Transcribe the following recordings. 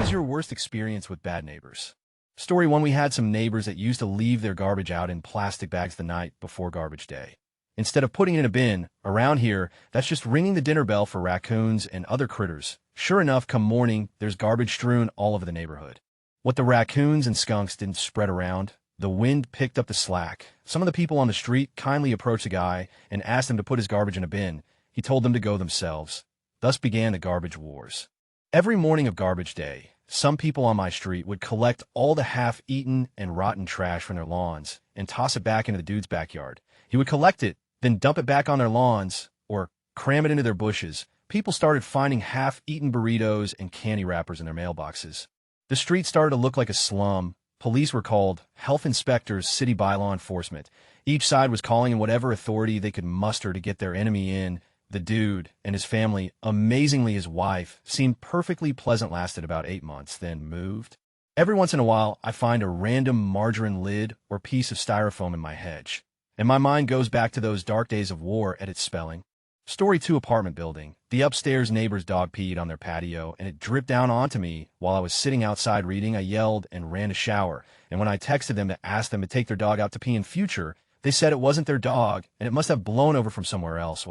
was your worst experience with bad neighbors? Story 1. We had some neighbors that used to leave their garbage out in plastic bags the night before garbage day. Instead of putting it in a bin, around here, that's just ringing the dinner bell for raccoons and other critters. Sure enough, come morning, there's garbage strewn all over the neighborhood. What the raccoons and skunks didn't spread around, the wind picked up the slack. Some of the people on the street kindly approached the guy and asked him to put his garbage in a bin. He told them to go themselves. Thus began the garbage wars. Every morning of garbage day, some people on my street would collect all the half-eaten and rotten trash from their lawns and toss it back into the dude's backyard. He would collect it, then dump it back on their lawns or cram it into their bushes. People started finding half-eaten burritos and candy wrappers in their mailboxes. The street started to look like a slum. Police were called, health inspectors, city bylaw enforcement. Each side was calling in whatever authority they could muster to get their enemy in. The dude and his family, amazingly his wife, seemed perfectly pleasant, lasted about 8 months, then moved. Every once in a while, I find a random margarine lid or piece of styrofoam in my hedge, and my mind goes back to those dark days of war at its spelling. Story 2. Apartment building. The upstairs neighbor's dog peed on their patio, and it dripped down onto me while I was sitting outside reading. I yelled and ran to shower, and when I texted them to ask them to take their dog out to pee in future, they said it wasn't their dog, and it must have blown over from somewhere else.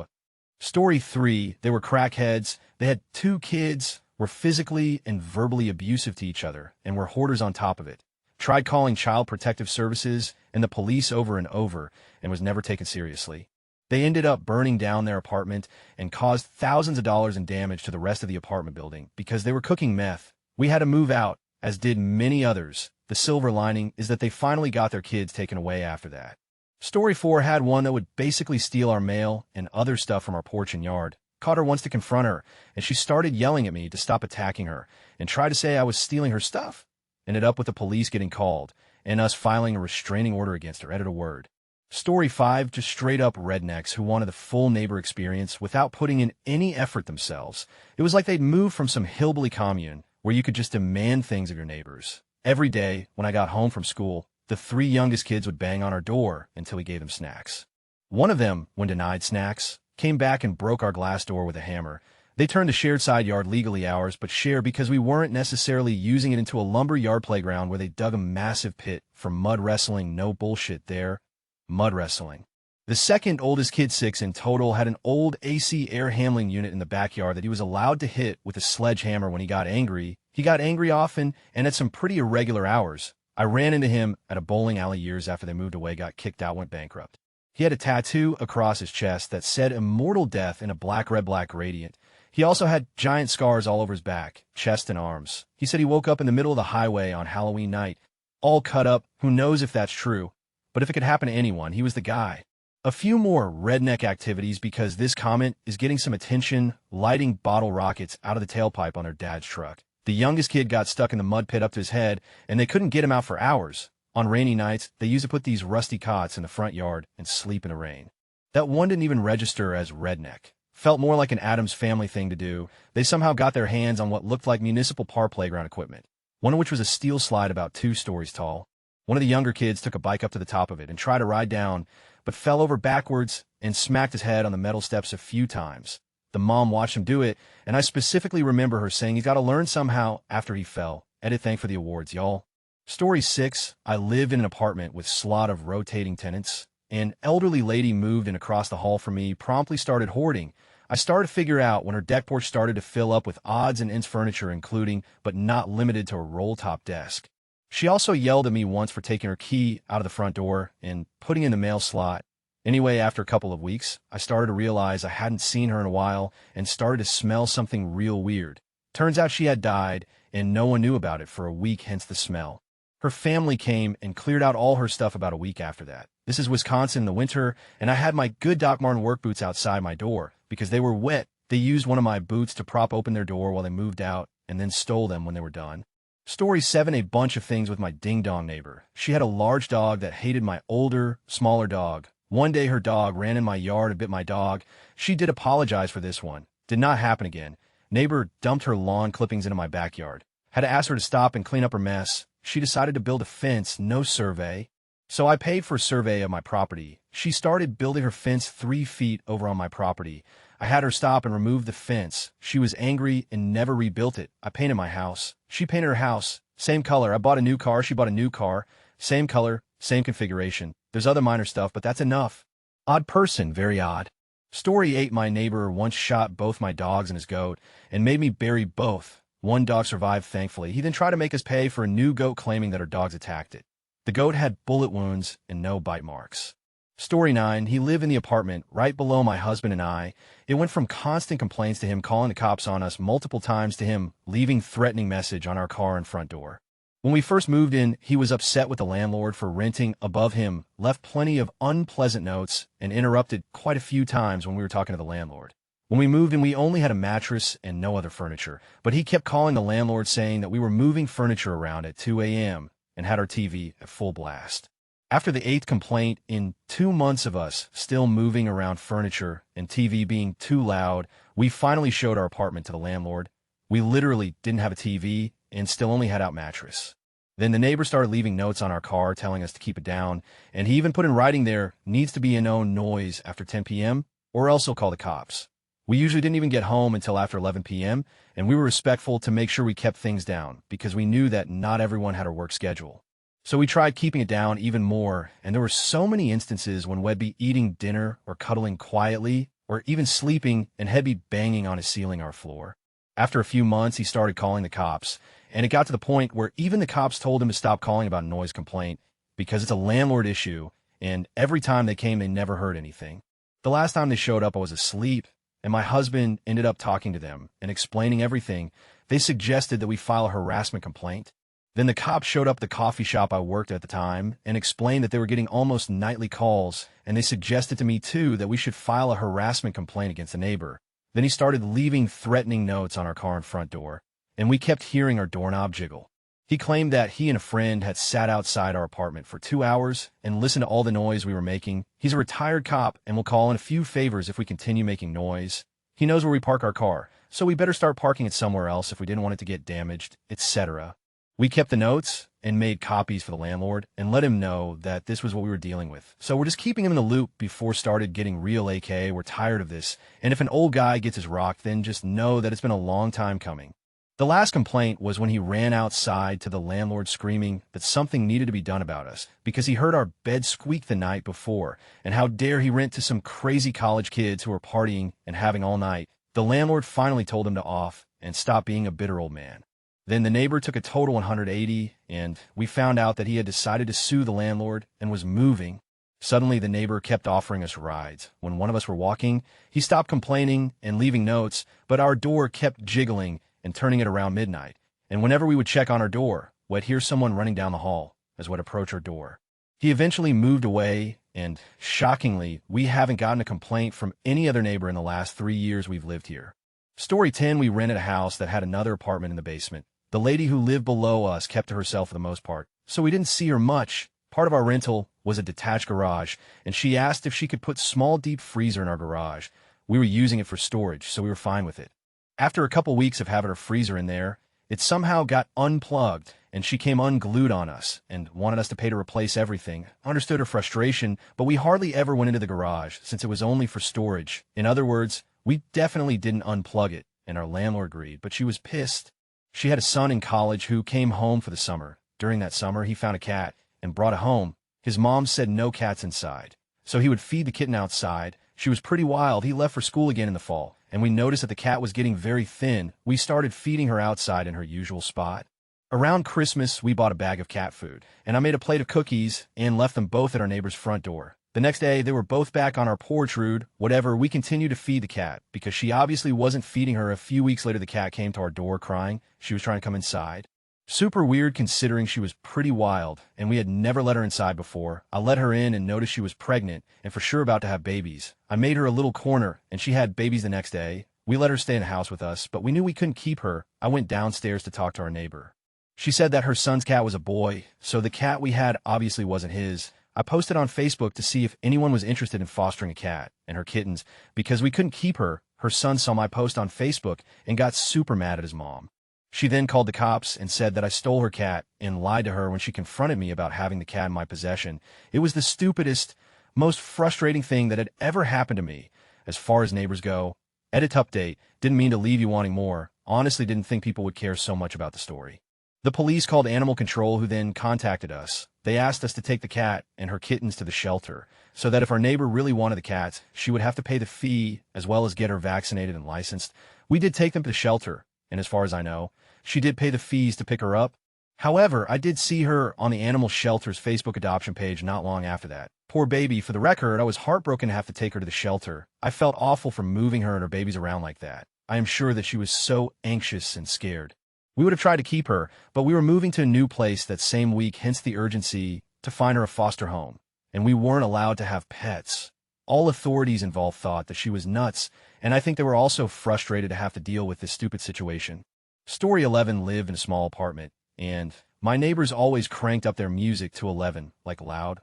Story 3. They were crackheads. They had 2 kids, were physically and verbally abusive to each other, and were hoarders on top of it. Tried calling Child Protective Services and the police over and over, and was never taken seriously. They ended up burning down their apartment and caused thousands of dollars in damage to the rest of the apartment building because they were cooking meth. We had to move out, as did many others. The silver lining is that they finally got their kids taken away after that. Story 4. Had one that would basically steal our mail and other stuff from our porch and yard. Caught her once to confront her, and she started yelling at me to stop attacking her and tried to say I was stealing her stuff. Ended up with the police getting called and us filing a restraining order against her. Edit a word. Story 5. Just straight up rednecks who wanted the full neighbor experience without putting in any effort themselves. It was like they'd moved from some hillbilly commune where you could just demand things of your neighbors. Every day when I got home from school, the 3 youngest kids would bang on our door until we gave them snacks. One of them, when denied snacks, came back and broke our glass door with a hammer. They turned the shared side yard legally ours, but shared because we weren't necessarily using it into a lumber yard playground where they dug a massive pit for mud wrestling. No bullshit there. Mud wrestling. The second oldest kid, 6 in total, had an old AC air handling unit in the backyard that he was allowed to hit with a sledgehammer when he got angry. He got angry often and at some pretty irregular hours. I ran into him at a bowling alley years after they moved away, got kicked out, went bankrupt. He had a tattoo across his chest that said Immortal Death in a black, red, black gradient. He also had giant scars all over his back, chest, and arms. He said he woke up in the middle of the highway on Halloween night, all cut up. Who knows if that's true? But if it could happen to anyone, he was the guy. A few more redneck activities because this comment is getting some attention: lighting bottle rockets out of the tailpipe on their dad's truck. The youngest kid got stuck in the mud pit up to his head, and they couldn't get him out for hours. On rainy nights, they used to put these rusty cots in the front yard and sleep in the rain. That one didn't even register as redneck. Felt more like an Addams Family thing to do. They somehow got their hands on what looked like municipal park playground equipment, one of which was a steel slide about 2 stories tall. One of the younger kids took a bike up to the top of it and tried to ride down, but fell over backwards and smacked his head on the metal steps a few times. The mom watched him do it, and I specifically remember her saying he's got to learn somehow after he fell. Edit, thank for the awards, y'all. Story 6. I lived in an apartment with slot of rotating tenants. An elderly lady moved in across the hall from me, promptly started hoarding. I started to figure out when her deck porch started to fill up with odds and ends furniture, including, but not limited to, a roll-top desk. She also yelled at me once for taking her key out of the front door and putting it in the mail slot. Anyway, after a couple of weeks, I started to realize I hadn't seen her in a while and started to smell something real weird. Turns out she had died, and no one knew about it for a week, hence the smell. Her family came and cleared out all her stuff about a week after that. This is Wisconsin in the winter, and I had my good Doc Martin work boots outside my door because they were wet. They used one of my boots to prop open their door while they moved out and then stole them when they were done. Story 7. A bunch of things with my ding-dong neighbor. She had a large dog that hated my older, smaller dog. One day her dog ran in my yard and bit my dog. She did apologize for this one. Did not happen again. Neighbor dumped her lawn clippings into my backyard. Had to ask her to stop and clean up her mess. She decided to build a fence, no survey. So I paid for a survey of my property. She started building her fence 3 feet over on my property. I had her stop and remove the fence. She was angry and never rebuilt it. I painted my house. She painted her house. Same color. I bought a new car. She bought a new car. Same color, same configuration. There's other minor stuff, but that's enough. Odd person, very odd. Story 8. My neighbor once shot both my dogs and his goat and made me bury both. One dog survived, thankfully. He then tried to make us pay for a new goat, claiming that our dogs attacked it. The goat had bullet wounds and no bite marks. Story 9. He lived in the apartment right below my husband and I. It went from constant complaints to him calling the cops on us multiple times to him leaving threatening message on our car and front door. When we first moved in, he was upset with the landlord for renting above him, left plenty of unpleasant notes, and interrupted quite a few times when we were talking to the landlord. When we moved in, we only had a mattress and no other furniture, but he kept calling the landlord saying that we were moving furniture around at 2 a.m. and had our TV at full blast. After the 8th complaint, in 2 months of us still moving around furniture and TV being too loud, we finally showed our apartment to the landlord. We literally didn't have a TV and still only had out mattress. Then the neighbor started leaving notes on our car telling us to keep it down, and he even put in writing there, needs to be a no noise after 10 p.m. or else he'll call the cops. We usually didn't even get home until after 11 p.m., and we were respectful to make sure we kept things down because we knew that not everyone had a work schedule. So we tried keeping it down even more, and there were so many instances when we'd be eating dinner or cuddling quietly or even sleeping and he'd be banging on his ceiling or floor. After a few months, he started calling the cops, and it got to the point where even the cops told him to stop calling about a noise complaint because it's a landlord issue, and every time they came, they never heard anything. The last time they showed up, I was asleep, and my husband ended up talking to them and explaining everything. They suggested that we file a harassment complaint. Then the cops showed up at the coffee shop I worked at the time and explained that they were getting almost nightly calls, and they suggested to me, too, that we should file a harassment complaint against the neighbor. Then he started leaving threatening notes on our car and front door, and we kept hearing our doorknob jiggle. He claimed that he and a friend had sat outside our apartment for 2 hours and listened to all the noise we were making. He's a retired cop and will call in a few favors if we continue making noise. He knows where we park our car, so we better start parking it somewhere else if we didn't want it to get damaged, etc. We kept the notes and made copies for the landlord and let him know that this was what we were dealing with. So we're just keeping him in the loop before started getting real, aka we're tired of this. And if an old guy gets his rock, then just know that it's been a long time coming. The last complaint was when he ran outside to the landlord screaming that something needed to be done about us because he heard our bed squeak the night before, and how dare he rent to some crazy college kids who were partying and having all night. The landlord finally told him to off and stop being a bitter old man. Then the neighbor took a total 180, and we found out that he had decided to sue the landlord and was moving. Suddenly, the neighbor kept offering us rides. When one of us were walking, he stopped complaining and leaving notes, but our door kept jiggling and turning it around midnight. And whenever we would check on our door, we'd hear someone running down the hall as we'd approach our door. He eventually moved away, and shockingly, we haven't gotten a complaint from any other neighbor in the last 3 years we've lived here. Story 10. We rented a house that had another apartment in the basement. The lady who lived below us kept to herself for the most part, so we didn't see her much. Part of our rental was a detached garage, and she asked if she could put small deep freezer in our garage. We were using it for storage, so we were fine with it. After a couple weeks of having her freezer in there, it somehow got unplugged, and she came unglued on us and wanted us to pay to replace everything. I understood her frustration, but we hardly ever went into the garage since it was only for storage. In other words, we definitely didn't unplug it, and our landlord agreed, but she was pissed. She had a son in college who came home for the summer. During that summer, he found a cat and brought it home. His mom said no cats inside, so he would feed the kitten outside. She was pretty wild. He left for school again in the fall, and we noticed that the cat was getting very thin. We started feeding her outside in her usual spot. Around Christmas, we bought a bag of cat food, and I made a plate of cookies and left them both at our neighbor's front door. The next day, they were both back on our porch. Rude. Whatever, we continued to feed the cat because she obviously wasn't feeding her. A few weeks later, the cat came to our door crying. She was trying to come inside. Super weird considering she was pretty wild, and we had never let her inside before. I let her in and noticed she was pregnant and for sure about to have babies. I made her a little corner, and she had babies the next day. We let her stay in the house with us, but we knew we couldn't keep her. I went downstairs to talk to our neighbor. She said that her son's cat was a boy, so the cat we had obviously wasn't his. I posted on Facebook to see if anyone was interested in fostering a cat and her kittens. Because we couldn't keep her, her son saw my post on Facebook and got super mad at his mom. She then called the cops and said that I stole her cat and lied to her when she confronted me about having the cat in my possession. It was the stupidest, most frustrating thing that had ever happened to me. As far as neighbors go, Edit update. Didn't mean to leave you wanting more. Honestly didn't think people would care so much about the story. The police called animal control, who then contacted us. They asked us to take the cat and her kittens to the shelter, so that if our neighbor really wanted the cats, she would have to pay the fee as well as get her vaccinated and licensed. We did take them to the shelter, and as far as I know, she did pay the fees to pick her up. However, I did see her on the animal shelter's Facebook adoption page not long after that. Poor baby. For the record, I was heartbroken to have to take her to the shelter. I felt awful for moving her and her babies around like that. I am sure that she was so anxious and scared. We would have tried to keep her, but we were moving to a new place that same week, hence the urgency to find her a foster home. And we weren't allowed to have pets. All authorities involved thought that she was nuts, and I think they were also frustrated to have to deal with this stupid situation. Story 11 lived in a small apartment, and my neighbors always cranked up their music to 11, like loud,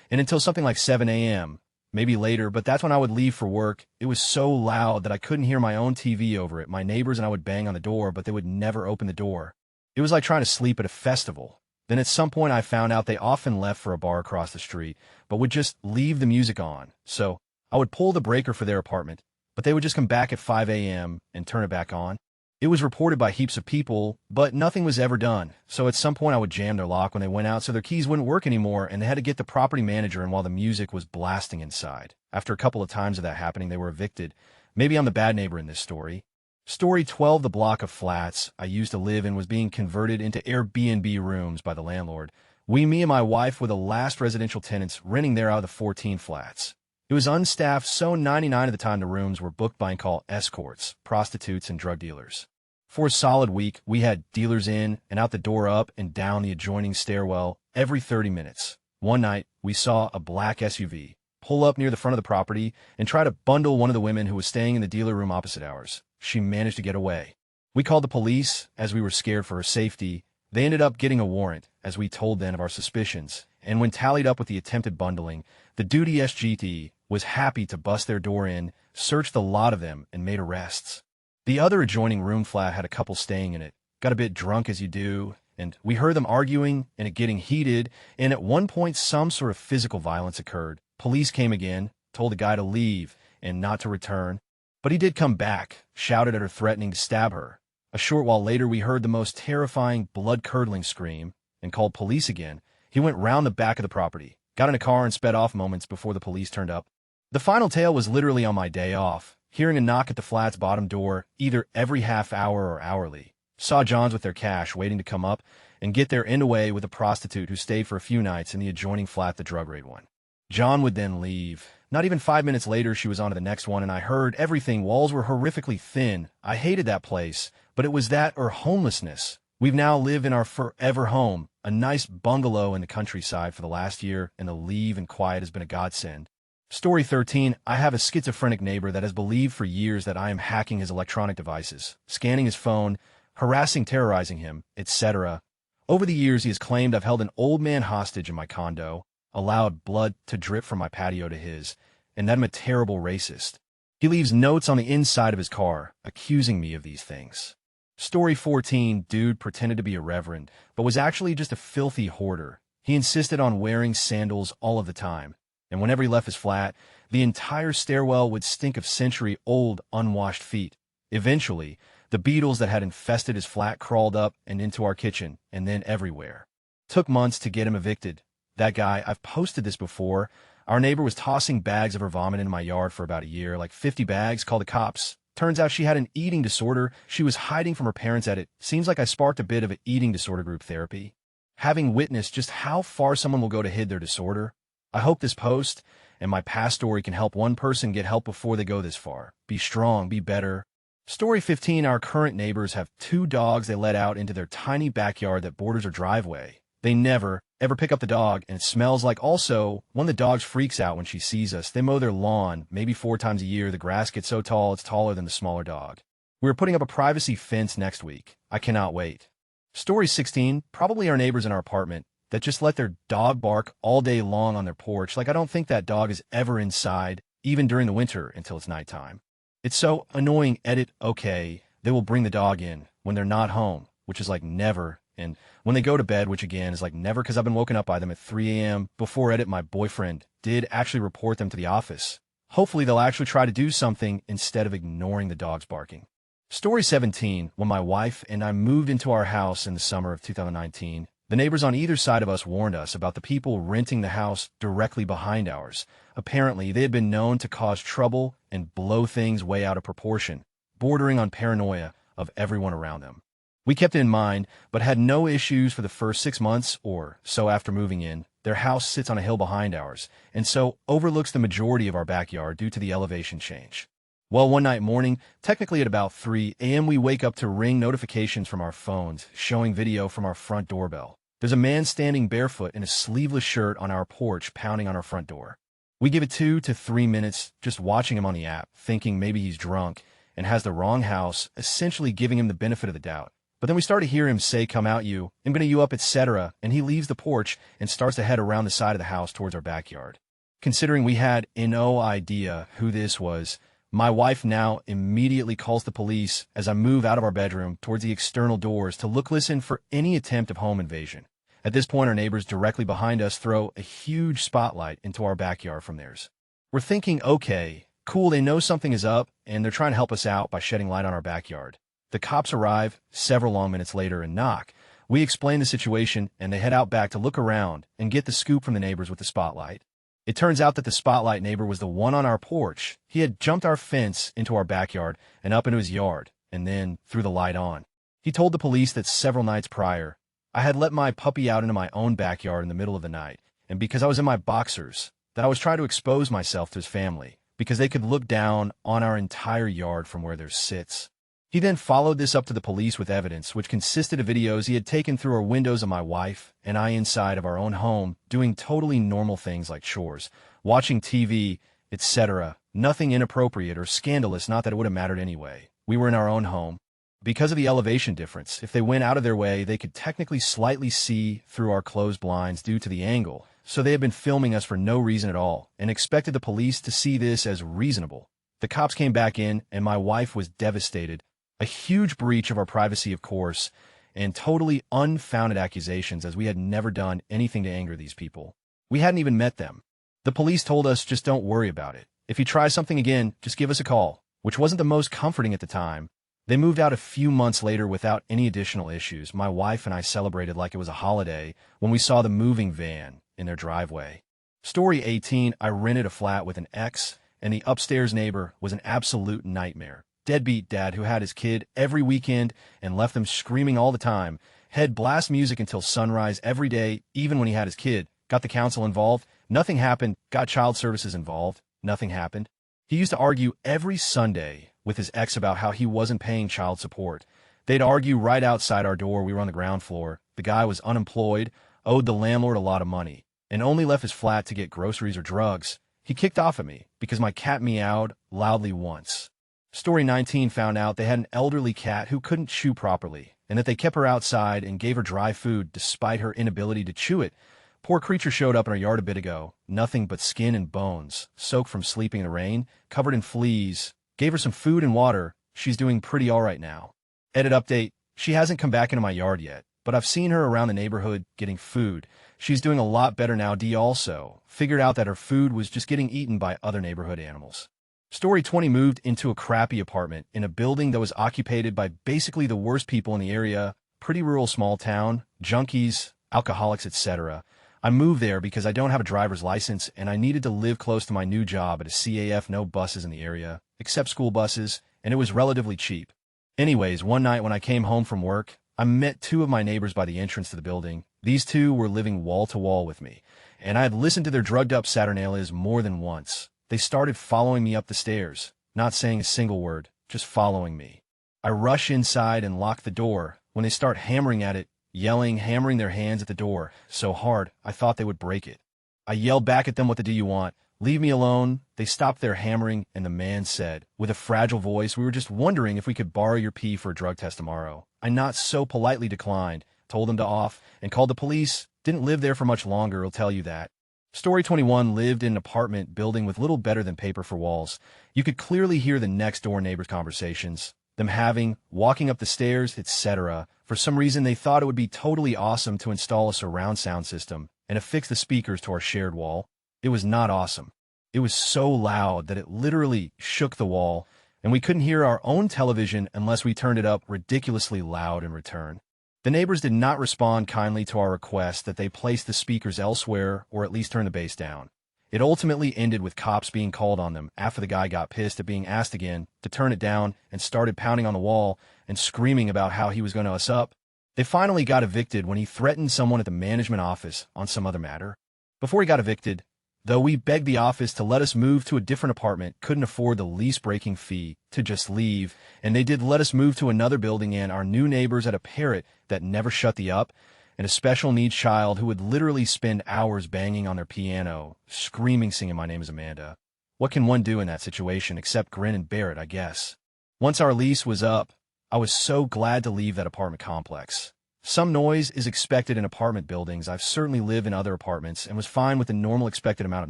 and until something like 7 a.m., maybe later, but that's when I would leave for work. It was so loud that I couldn't hear my own TV over it. My neighbors and I would bang on the door, but they would never open the door. It was like trying to sleep at a festival. Then at some point I found out they often left for a bar across the street, but would just leave the music on. So I would pull the breaker for their apartment, but they would just come back at 5 a.m. and turn it back on. It was reported by heaps of people, but nothing was ever done. So at some point I would jam their lock when they went out so their keys wouldn't work anymore, and they had to get the property manager in while the music was blasting inside. After a couple of times of that happening, they were evicted. Maybe I'm the bad neighbor in this story. Story 12, the block of flats I used to live in was being converted into Airbnb rooms by the landlord. Me and my wife were the last residential tenants renting there out of the 14 flats. It was unstaffed, so 99% of the time the rooms were booked by and called escorts, prostitutes, and drug dealers. For a solid week, we had dealers in and out the door, up and down the adjoining stairwell every 30 minutes. One night, we saw a black SUV pull up near the front of the property and try to bundle one of the women who was staying in the dealer room opposite ours. She managed to get away. We called the police as we were scared for her safety. They ended up getting a warrant, as we told them of our suspicions, and when tallied up with the attempted bundling, the duty SGT was happy to bust their door in, searched the lot of them, and made arrests. The other adjoining room flat had a couple staying in it, got a bit drunk as you do, and we heard them arguing and it getting heated, and at one point some sort of physical violence occurred. Police came again, told the guy to leave and not to return, but he did come back, shouted at her, threatening to stab her. A short while later we heard the most terrifying, blood-curdling scream and called police again. He went round the back of the property, got in a car and sped off moments before the police turned up. The final tale was literally on my day off, hearing a knock at the flat's bottom door either every half hour or hourly. Saw Johns with their cash waiting to come up and get their end away with a prostitute who stayed for a few nights in the adjoining flat the drug raid one. John would then leave. Not even 5 minutes later, she was on to the next one, and I heard everything. Walls were horrifically thin. I hated that place, but it was that or homelessness. We've now lived in our forever home, a nice bungalow in the countryside, for the last year, and the leave and quiet has been a godsend. Story 13, I have a schizophrenic neighbor that has believed for years that I am hacking his electronic devices, scanning his phone, harassing, terrorizing him, etc. Over the years, he has claimed I've held an old man hostage in my condo, allowed blood to drip from my patio to his, and that I'm a terrible racist. He leaves notes on the inside of his car, accusing me of these things. Story 14, dude pretended to be a reverend, but was actually just a filthy hoarder. He insisted on wearing sandals all of the time, and whenever he left his flat, the entire stairwell would stink of century-old, unwashed feet. Eventually, the beetles that had infested his flat crawled up and into our kitchen, and then everywhere. Took months to get him evicted. That guy, I've posted this before. Our neighbor was tossing bags of her vomit into my yard for about a year, like 50 bags, called the cops. Turns out she had an eating disorder. She was hiding from her parents at it. Seems like I sparked a bit of an eating disorder group therapy. Having witnessed just how far someone will go to hide their disorder, I hope this post and my past story can help one person get help before they go this far. Be strong, be better. Story 15, our current neighbors have 2 dogs they let out into their tiny backyard that borders our driveway. They never, ever pick up the dog, and it smells like. Also, one of the dogs freaks out when she sees us. They mow their lawn maybe 4 times a year. The grass gets so tall it's taller than the smaller dog. We're putting up a privacy fence next week. I cannot wait. Story 16, probably our neighbors in our apartment that just let their dog bark all day long on their porch. Like, I don't think that dog is ever inside, even during the winter until it's nighttime. It's so annoying. Edit, okay, they will bring the dog in when they're not home, which is like never, and when they go to bed, which again is like never, because I've been woken up by them at 3 a.m. Before. Edit, my boyfriend did actually report them to the office. Hopefully they'll actually try to do something instead of ignoring the dogs barking. Story 17. When my wife and I moved into our house in the summer of 2019, the neighbors on either side of us warned us about the people renting the house directly behind ours. Apparently, they had been known to cause trouble and blow things way out of proportion, bordering on paranoia of everyone around them. We kept it in mind, but had no issues for the first 6 months or so after moving in. Their house sits on a hill behind ours, and so overlooks the majority of our backyard due to the elevation change. Well, one night morning, technically at about 3 a.m., we wake up to ring notifications from our phones, showing video from our front doorbell. There's a man standing barefoot in a sleeveless shirt on our porch, pounding on our front door. We give it 2 to 3 minutes just watching him on the app, thinking maybe he's drunk and has the wrong house, essentially giving him the benefit of the doubt. But then we start to hear him say, "Come out you, I'm gonna you up, etc." And he leaves the porch and starts to head around the side of the house towards our backyard. Considering we had no idea who this was, my wife now immediately calls the police as I move out of our bedroom towards the external doors to listen for any attempt of home invasion. At this point, our neighbors directly behind us throw a huge spotlight into our backyard from theirs. We're thinking, okay, cool, they know something is up, and they're trying to help us out by shedding light on our backyard. The cops arrive several long minutes later and knock. We explain the situation, and they head out back to look around and get the scoop from the neighbors with the spotlight. It turns out that the spotlight neighbor was the one on our porch. He had jumped our fence into our backyard and up into his yard, and then threw the light on. He told the police that several nights prior, I had let my puppy out into my own backyard in the middle of the night, and because I was in my boxers, that I was trying to expose myself to his family, because they could look down on our entire yard from where theirs sits. He then followed this up to the police with evidence, which consisted of videos he had taken through our windows of my wife and I inside of our own home, doing totally normal things like chores, watching TV, etc. Nothing inappropriate or scandalous, not that it would have mattered anyway. We were in our own home. Because of the elevation difference, if they went out of their way, they could technically slightly see through our closed blinds due to the angle, so they had been filming us for no reason at all, and expected the police to see this as reasonable. The cops came back in, and my wife was devastated. A huge breach of our privacy, of course, and totally unfounded accusations, as we had never done anything to anger these people. We hadn't even met them. The police told us, just don't worry about it. If you try something again, just give us a call, which wasn't the most comforting at the time. They moved out a few months later without any additional issues. My wife and I celebrated like it was a holiday when we saw the moving van in their driveway. Story 18, I rented a flat with an ex, and the upstairs neighbor was an absolute nightmare. Deadbeat dad who had his kid every weekend and left them screaming all the time, had blast music until sunrise every day, even when he had his kid, got the council involved, nothing happened, got child services involved, nothing happened. He used to argue every Sunday with his ex about how he wasn't paying child support. They'd argue right outside our door. We were on the ground floor. The guy was unemployed, owed the landlord a lot of money, and only left his flat to get groceries or drugs. He kicked off at me because my cat meowed loudly once. Story 19 found out they had an elderly cat who couldn't chew properly, and that they kept her outside and gave her dry food despite her inability to chew it. Poor creature showed up in our yard a bit ago, nothing but skin and bones, soaked from sleeping in the rain, covered in fleas. Gave her some food and water. She's doing pretty all right now. Edit update, she hasn't come back into my yard yet, but I've seen her around the neighborhood getting food. She's doing a lot better now. D also figured out that her food was just getting eaten by other neighborhood animals. Story 20 moved into a crappy apartment in a building that was occupied by basically the worst people in the area, pretty rural small town, junkies, alcoholics, etc. I moved there because I don't have a driver's license and I needed to live close to my new job at a CAF, no buses in the area, except school buses, and it was relatively cheap. Anyways, one night when I came home from work, I met 2 of my neighbors by the entrance to the building. These 2 were living wall to wall with me, and I had listened to their drugged up Saturnalias more than once. They started following me up the stairs, not saying a single word, just following me. I rush inside and lock the door when they start hammering at it, yelling, hammering their hands at the door so hard I thought they would break it. I yelled back at them, "What do you want? Leave me alone." They stopped their hammering, and the man said, with a fragile voice, "We were just wondering if we could borrow your pee for a drug test tomorrow." I not so politely declined, told them to off, and called the police. Didn't live there for much longer, I'll tell you that. Story 21 lived in an apartment building with little better than paper for walls. You could clearly hear the next door neighbors' conversations, them having, walking up the stairs, etc. For some reason, they thought it would be totally awesome to install a surround sound system and affix the speakers to our shared wall. It was not awesome. It was so loud that it literally shook the wall, and we couldn't hear our own television unless we turned it up ridiculously loud in return. The neighbors did not respond kindly to our request that they place the speakers elsewhere or at least turn the bass down. It ultimately ended with cops being called on them after the guy got pissed at being asked again to turn it down and started pounding on the wall and screaming about how he was going to us up. They finally got evicted when he threatened someone at the management office on some other matter. Before he got evicted, though, we begged the office to let us move to a different apartment, couldn't afford the lease-breaking fee to just leave, and they did let us move to another building, and our new neighbors had a parrot that never shut the up, and a special needs child who would literally spend hours banging on their piano, screaming, singing "My Name is Amanda." What can one do in that situation except grin and bear it, I guess? Once our lease was up, I was so glad to leave that apartment complex. Some noise is expected in apartment buildings. I've certainly lived in other apartments and was fine with the normal expected amount of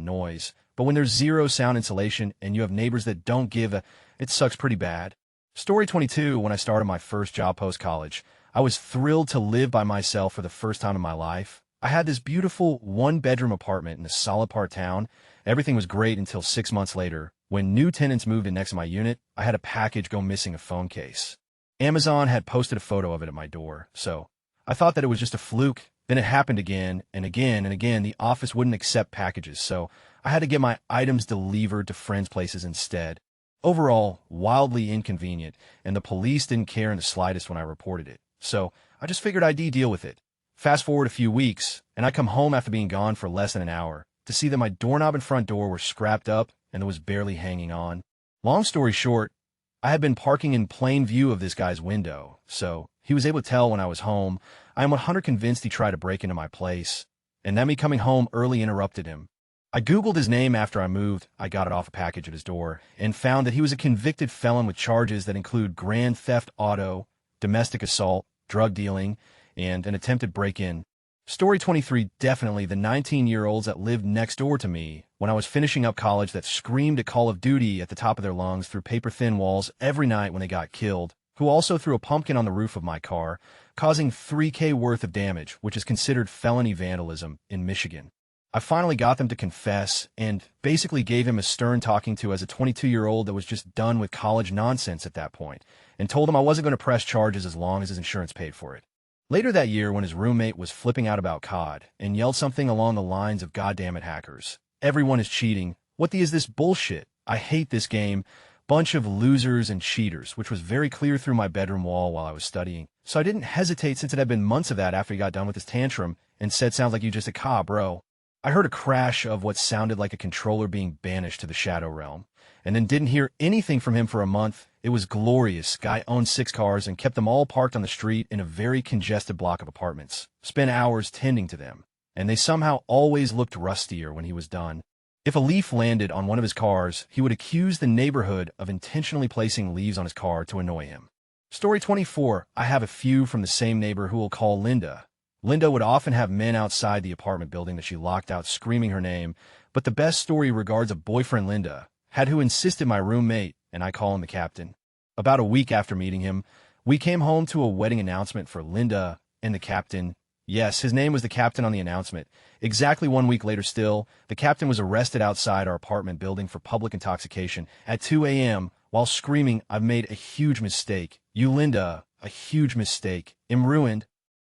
noise. But when there's zero sound insulation and you have neighbors that don't give a, it sucks pretty bad. Story 22, when I started my first job post-college, I was thrilled to live by myself for the first time in my life. I had this beautiful one-bedroom apartment in a solid part town. Everything was great until 6 months later. When new tenants moved in next to my unit, I had a package go missing, a phone case. Amazon had posted a photo of it at my door, so I thought that it was just a fluke. Then it happened again and again and again. The office wouldn't accept packages, so I had to get my items delivered to friends' places instead. Overall, wildly inconvenient, and the police didn't care in the slightest when I reported it. So I just figured I'd deal with it. Fast forward a few weeks, and I come home after being gone for less than an hour to see that my doorknob and front door were scrapped up and it was barely hanging on. Long story short, I had been parking in plain view of this guy's window, so he was able to tell when I was home. I am 100% convinced he tried to break into my place, and then me coming home early interrupted him. I Googled his name after I moved. I got it off a package at his door and found that he was a convicted felon with charges that include grand theft auto, domestic assault, drug dealing, and an attempted break-in. Story 23, definitely the 19-year-olds that lived next door to me when I was finishing up college that screamed at Call of Duty at the top of their lungs through paper-thin walls every night when they got killed, who also threw a pumpkin on the roof of my car, causing $3,000 worth of damage, which is considered felony vandalism in Michigan. I finally got them to confess and basically gave him a stern talking to as a 22-year-old that was just done with college nonsense at that point, and told him I wasn't going to press charges as long as his insurance paid for it. Later that year, when his roommate was flipping out about COD and yelled something along the lines of "Goddamn it, hackers. Everyone is cheating. What the is this bullshit? I hate this game. Bunch of losers and cheaters," which was very clear through my bedroom wall while I was studying. So I didn't hesitate, since it had been months of that after he got done with his tantrum, and said, "Sounds like you just a cop, bro." I heard a crash of what sounded like a controller being banished to the shadow realm, and then didn't hear anything from him for a month. It was glorious. Guy owned 6 cars and kept them all parked on the street in a very congested block of apartments. Spent hours tending to them, and they somehow always looked rustier when he was done. If a leaf landed on one of his cars, he would accuse the neighborhood of intentionally placing leaves on his car to annoy him. Story 24, I have a few from the same neighbor who we'll call Linda. Linda would often have men outside the apartment building that she locked out screaming her name, but the best story regards a boyfriend Linda had who insisted my roommate, and I call him the captain. About a week after meeting him, we came home to a wedding announcement for Linda and the captain. Yes, his name was the captain on the announcement. Exactly 1 week later still, the captain was arrested outside our apartment building for public intoxication at 2 a.m. while screaming, "I've made a huge mistake. You, Linda, a huge mistake. I'm ruined."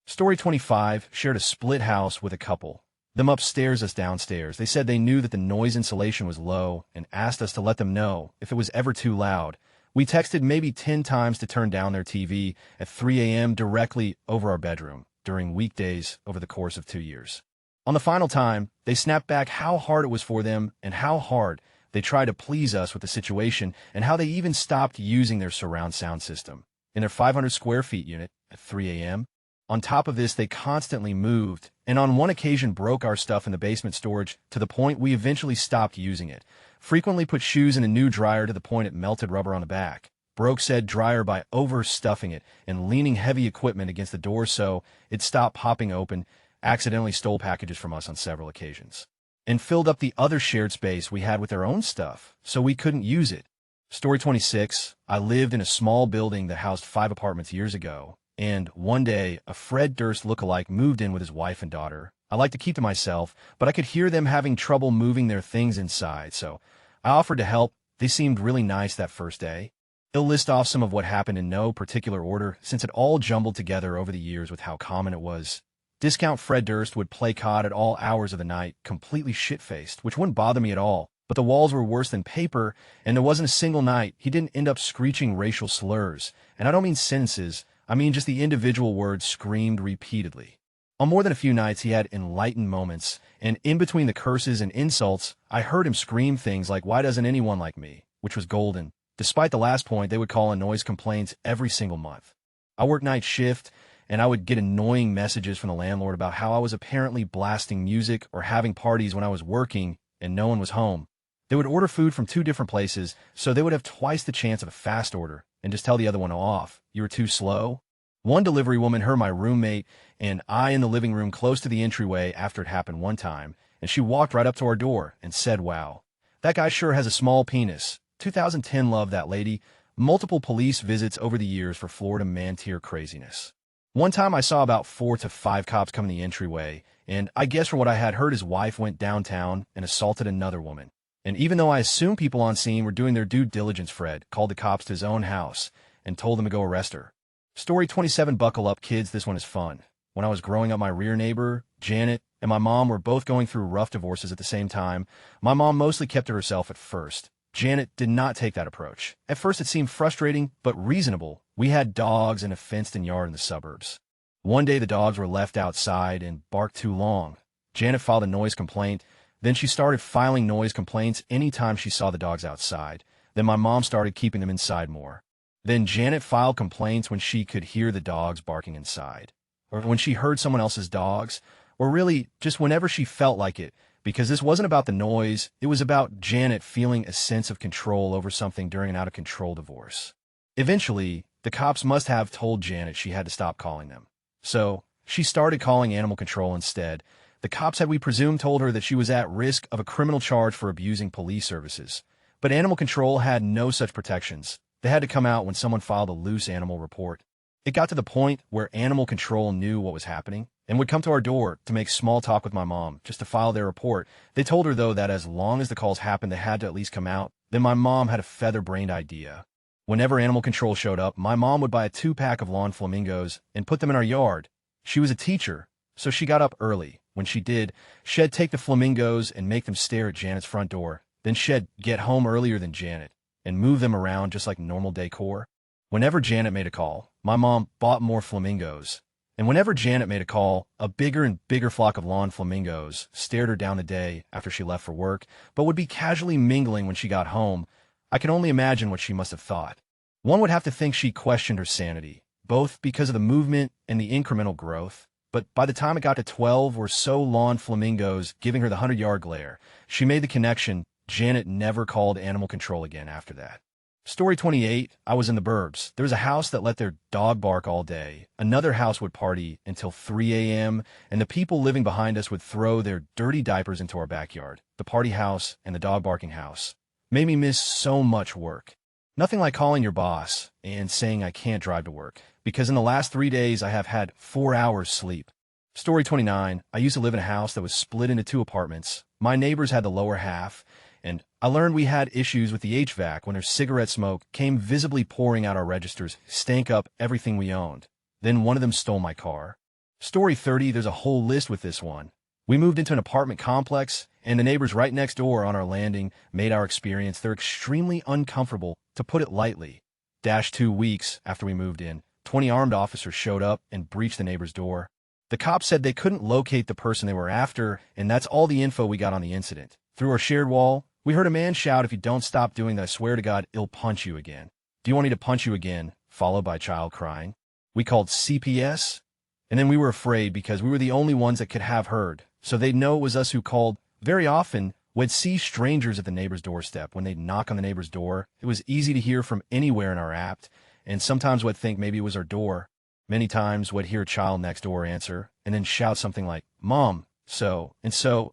Story 25, shared a split house with a couple. Them upstairs, us downstairs. They said they knew that the noise insulation was low and asked us to let them know if it was ever too loud. We texted maybe 10 times to turn down their TV at 3 a.m. directly over our bedroom during weekdays over the course of 2 years. On the final time, they snapped back how hard it was for them and how hard they tried to please us with the situation, and how they even stopped using their surround sound system in their 500 square feet unit at 3 a.m. On top of this, they constantly moved, and on one occasion broke our stuff in the basement storage to the point we eventually stopped using it. Frequently put shoes in a new dryer to the point it melted rubber on the back. Broke said dryer by overstuffing it and leaning heavy equipment against the door so it stopped popping open. Accidentally stole packages from us on several occasions. And filled up the other shared space we had with their own stuff, so we couldn't use it. Story 26, I lived in a small building that housed 5 apartments years ago, and one day, a Fred Durst lookalike moved in with his wife and daughter. I like to keep to myself, but I could hear them having trouble moving their things inside, so I offered to help. They seemed really nice that first day. I'll list off some of what happened in no particular order, since it all jumbled together over the years with how common it was. Discount Fred Durst would play COD at all hours of the night, completely shit-faced, which wouldn't bother me at all. But the walls were worse than paper, and there wasn't a single night he didn't end up screeching racial slurs. And I don't mean sentences, I mean just the individual words screamed repeatedly. On more than a few nights, he had enlightened moments, and in between the curses and insults, I heard him scream things like, "Why doesn't anyone like me?" which was golden. Despite the last point, they would call in noise complaints every single month. I worked night shift, and I would get annoying messages from the landlord about how I was apparently blasting music or having parties when I was working and no one was home. They would order food from 2 different places, so they would have twice the chance of a fast order and just tell the other one off. "You were too slow." One delivery woman heard my roommate and I in the living room close to the entryway after it happened one time, and she walked right up to our door and said, "Wow, that guy sure has a small penis." 2010 loved that lady. Multiple police visits over the years for Florida man-tier craziness. One time I saw about 4 to 5 cops come in the entryway, and I guess from what I had heard, his wife went downtown and assaulted another woman. And even though I assumed people on scene were doing their due diligence, Fred called the cops to his own house and told them to go arrest her. Story 27, buckle up, kids, this one is fun. When I was growing up, my rear neighbor, Janet, and my mom were both going through rough divorces at the same time. My mom mostly kept to herself at first. Janet did not take that approach. At first it seemed frustrating, but reasonable. We had dogs and a fenced-in yard in the suburbs. One day the dogs were left outside and barked too long. Janet filed a noise complaint. Then she started filing noise complaints anytime she saw the dogs outside. Then my mom started keeping them inside more. Then Janet filed complaints when she could hear the dogs barking inside, or when she heard someone else's dogs, or really just whenever she felt like it, because this wasn't about the noise, it was about Janet feeling a sense of control over something during an out-of-control divorce. Eventually, the cops must have told Janet she had to stop calling them. So, she started calling animal control instead. The cops had, we presume, told her that she was at risk of a criminal charge for abusing police services. But animal control had no such protections. They had to come out when someone filed a loose animal report. It got to the point where animal control knew what was happening and would come to our door to make small talk with my mom just to file their report. They told her, though, that as long as the calls happened, they had to at least come out. Then my mom had a feather-brained idea. Whenever animal control showed up, my mom would buy a 2-pack of lawn flamingos and put them in our yard. She was a teacher, so she got up early. When she did, she'd take the flamingos and make them stare at Janet's front door. Then she'd get home earlier than Janet and move them around just like normal decor. Whenever Janet made a call, my mom bought more flamingos. And whenever Janet made a call, a bigger and bigger flock of lawn flamingos stared her down the day after she left for work, but would be casually mingling when she got home. I can only imagine what she must have thought. One would have to think she questioned her sanity, both because of the movement and the incremental growth. But by the time it got to 12 or so lawn flamingos giving her the 100-yard glare, she made the connection. Janet never called animal control again after that. Story 28, I was in the burbs. There was a house that let their dog bark all day. Another house would party until 3 a.m., and the people living behind us would throw their dirty diapers into our backyard. The party house and the dog barking house made me miss so much work. Nothing like calling your boss and saying I can't drive to work, because in the last 3 days I have had 4 hours sleep. Story 29, I used to live in a house that was split into 2 apartments. My neighbors had the lower half, and I learned we had issues with the HVAC when their cigarette smoke came visibly pouring out our registers, stank up everything we owned. Then one of them stole my car. Story 30, there's a whole list with this one. We moved into an apartment complex, and the neighbors right next door on our landing made our experience. They're extremely uncomfortable, to put it lightly. 2 weeks after we moved in, 20 armed officers showed up and breached the neighbor's door. The cops said they couldn't locate the person they were after, and that's all the info we got on the incident. Through our shared wall, we heard a man shout, "If you don't stop doing that, I swear to God, I'll punch you again." "Do you want me to punch you again?" followed by a child crying. We called CPS, and then we were afraid because we were the only ones that could have heard, so they'd know it was us who called. Very often, we'd see strangers at the neighbor's doorstep. When they'd knock on the neighbor's door, it was easy to hear from anywhere in our app, and sometimes we'd think maybe it was our door. Many times we'd hear a child next door answer, and then shout something like, "Mom, so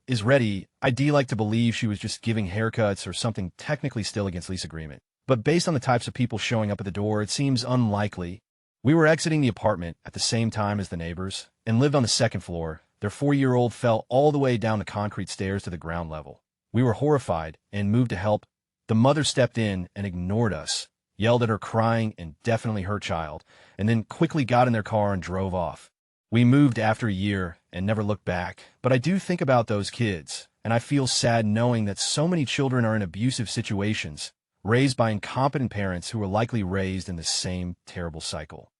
is ready." I'd like to believe she was just giving haircuts or something, technically still against lease agreement. But based on the types of people showing up at the door, it seems unlikely. We were exiting the apartment at the same time as the neighbors and lived on the second floor. Their 4-year-old fell all the way down the concrete stairs to the ground level. We were horrified and moved to help. The mother stepped in and ignored us, yelled at her crying and definitely her child, and then quickly got in their car and drove off. We moved after a year and never looked back, but I do think about those kids, and I feel sad knowing that so many children are in abusive situations, raised by incompetent parents who were likely raised in the same terrible cycle.